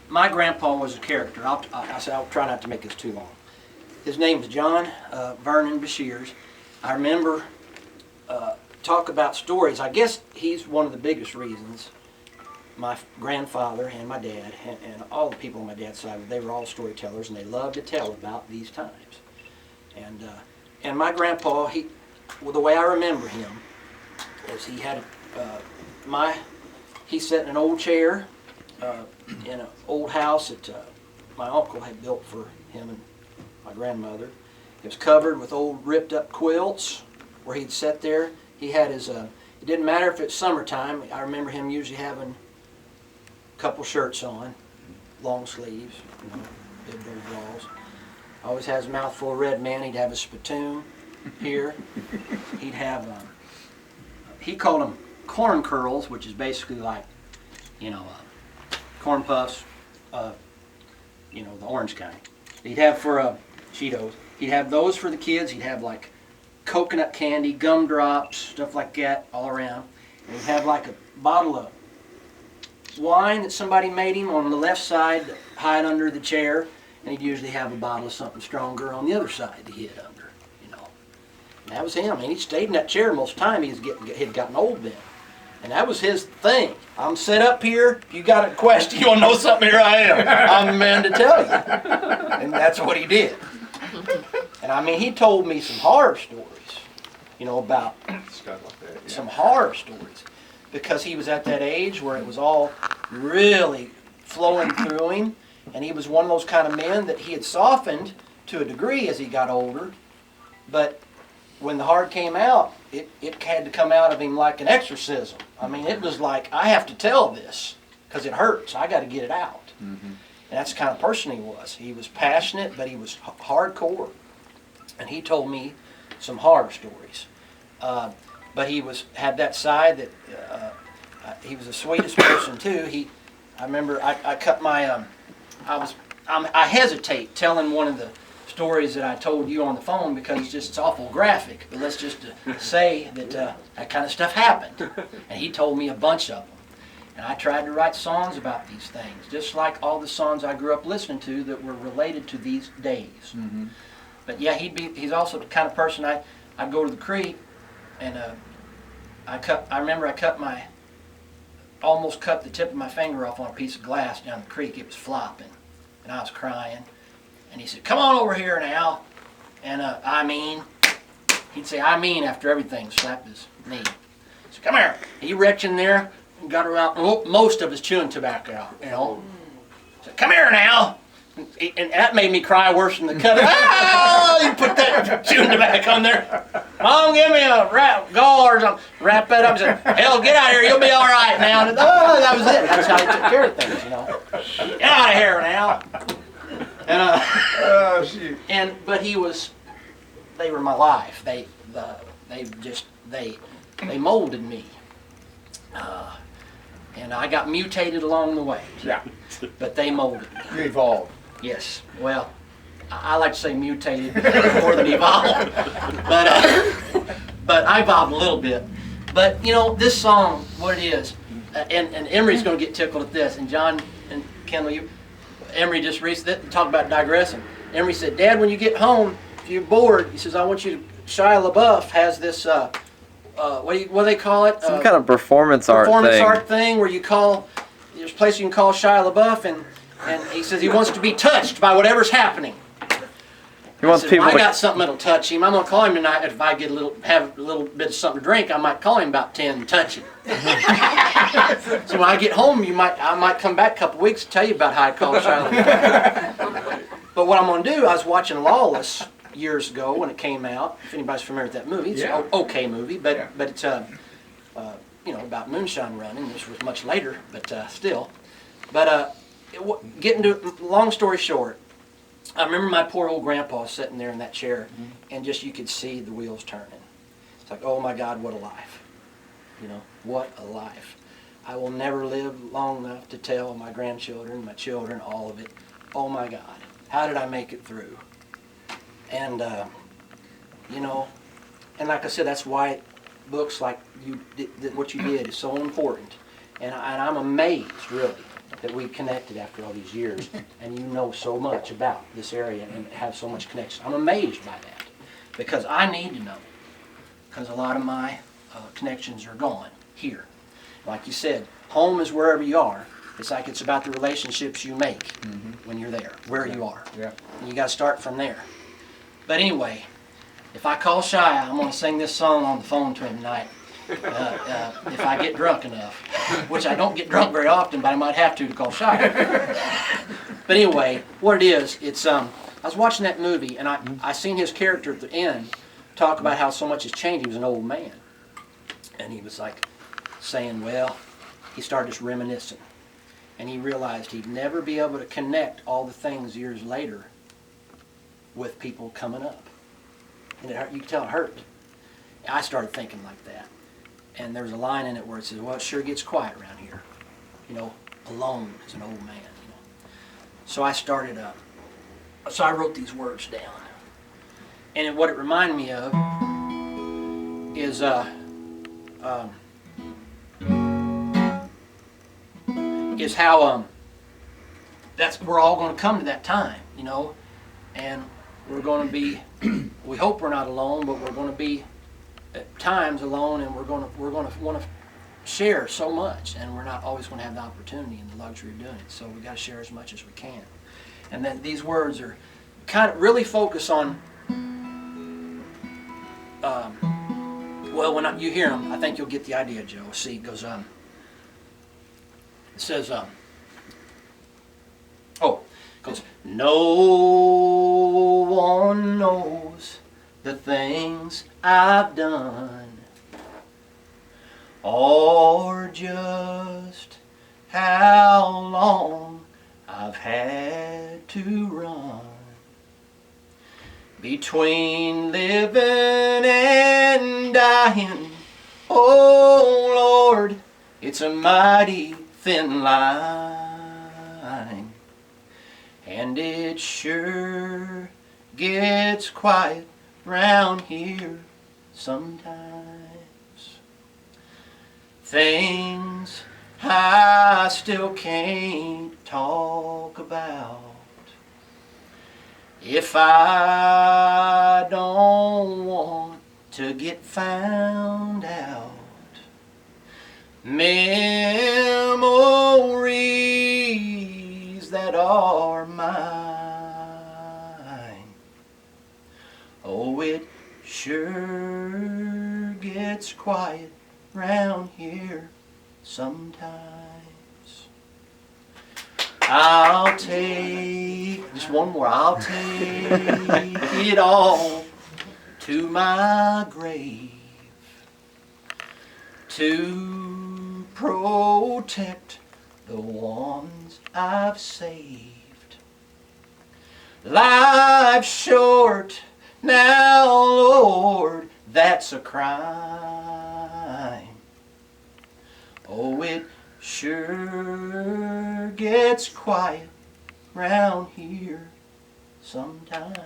my grandpa was a character. I'll try not to make this too long. His name was John Vernon Besher. I remember talk about stories. I guess he's one of the biggest reasons my grandfather and my dad and all the people on my dad's side, they were all storytellers, and they loved to tell about these times. And my grandpa, the way I remember him is he had he sat in an old chair in an old house that my uncle had built for him and my grandmother. It was covered with old ripped up quilts where he'd sit there. He had his, it didn't matter if it's summertime, I remember him usually having a couple shirts on, long sleeves, big overalls. Always has his mouth full of red man. He'd have a spittoon here. He'd have, he called them corn curls, which is basically like, corn puffs, the orange kind. He'd have for Cheetos. He'd have those for the kids. He'd have like coconut candy, gumdrops, stuff like that all around. And he'd have like a bottle of wine that somebody made him on the left side, hide under the chair, and he'd usually have a bottle of something stronger on the other side to hid under, And that was him. And he stayed in that chair most of the time. He'd gotten old then. And that was his thing. I'm set up here. If you got a question, you want to know something, here I am. I'm the man to tell you. And that's what he did. And he told me some horror stories, about some horror stories. Because he was at that age where it was all really flowing through him. And he was one of those kind of men that he had softened to a degree as he got older. But when the heart came out, it had to come out of him like an exorcism. It was like, I have to tell this because it hurts. I got to get it out. Mm-hmm. And that's the kind of person he was. He was passionate, but he was hardcore. And he told me some horror stories. But he had that side that he was the sweetest person too. I remember I cut my I hesitate telling one of the stories that I told you on the phone because it's awful graphic. But let's just say that that kind of stuff happened, and he told me a bunch of them. And I tried to write songs about these things, just like all the songs I grew up listening to that were related to these days. Mm-hmm. But yeah, he's also the kind of person I'd go to the creek, and I remember I almost cut the tip of my finger off on a piece of glass down the creek. It was flopping, and I was crying. And he said, "Come on over here now." And he'd say, "I mean," after everything, slap his knee. He said, "Come here." He reached in there and got around most of his chewing tobacco out, He said, "Come here now." And that made me cry worse than the cut. You put that chewing tobacco on there. Mom, give me a gauze or something. Wrap that up and say, "Hell, get out of here. You'll be all right now." And, that was it. That's how he took care of things, Get out of here now. And but they were my life. They molded me. And I got mutated along the way. Yeah. But they molded me. You evolved. Yes. Well, I like to say mutated more than evolved. But I evolved a little bit. But this song, what it is, and Emery's going to get tickled at this. And John and Kendall, Emery just recently talked about digressing. Emery said, "Dad, when you get home, if you're bored," he says, "I want you to." Shia LaBeouf has this. What do they call it? Some kind of performance art thing where there's a place you can call Shia LaBeouf, and he says he wants to be touched by whatever's happening. He wants people. I got something that'll touch him. I'm gonna call him tonight. If I have a little bit of something to drink, I might call him about 10 and touch him. So when I get home, I might come back a couple weeks and tell you about how I called Shia LaBeouf. But what I'm gonna do, I was watching Lawless years ago when it came out. If anybody's familiar with that movie, it's an okay movie, but it's about moonshine running. This was much later, but still. But getting to long story short, I remember my poor old grandpa sitting there in that chair, and just you could see the wheels turning. It's like, oh my God, what a life! What a life! I will never live long enough to tell my grandchildren, my children, all of it. Oh my God, how did I make it through? And and like I said, that's why books like what you did is so important. And I'm amazed, really, that we connected after all these years, and you know so much about this area and have so much connection. I'm amazed by that because I need to know, because a lot of my connections are gone here. Like you said, home is wherever you are. It's like it's about the relationships you make when you're there, where you are. Yeah. And you got to start from there. But anyway, if I call Shy, I'm going to sing this song on the phone to him tonight. If I get drunk enough, which I don't get drunk very often, but I might have to call Shy. But anyway, what it is, it's I was watching that movie and I seen his character at the end talk about how so much has changed. He was an old man, and he was like saying, well, he started just reminiscing, and he realized he'd never be able to connect all the things years later with people coming up, and it hurt. You could tell it hurt. I started thinking like that. And there's a line in it where it says, well, it sure gets quiet around here. You know, alone as an old man, you know. So I started so I wrote these words down. And what it reminded me of is how we're all going to come to that time, you know. And we're going to be, we hope we're not alone, but we're going to be at times alone, and we're going to want to share so much, and we're not always going to have the opportunity and the luxury of doing it. So we got to share as much as we can. And then these words are kind of really focus on. Well, when you hear them, I think you'll get the idea, Joe. See, it goes it says it goes, no one knows the things I've done, or just how long I've had to run between living and dying. Oh Lord, it's a mighty thin line, and it sure gets quiet round here sometimes. Things I still can't talk about if I don't want to get found out. Memories that are mine. Oh, it sure gets quiet round here sometimes. I'll take, just one more, I'll take it all to my grave to protect the ones I've saved. Life's short now, Lord, that's a crime. Oh, it sure gets quiet round here sometimes.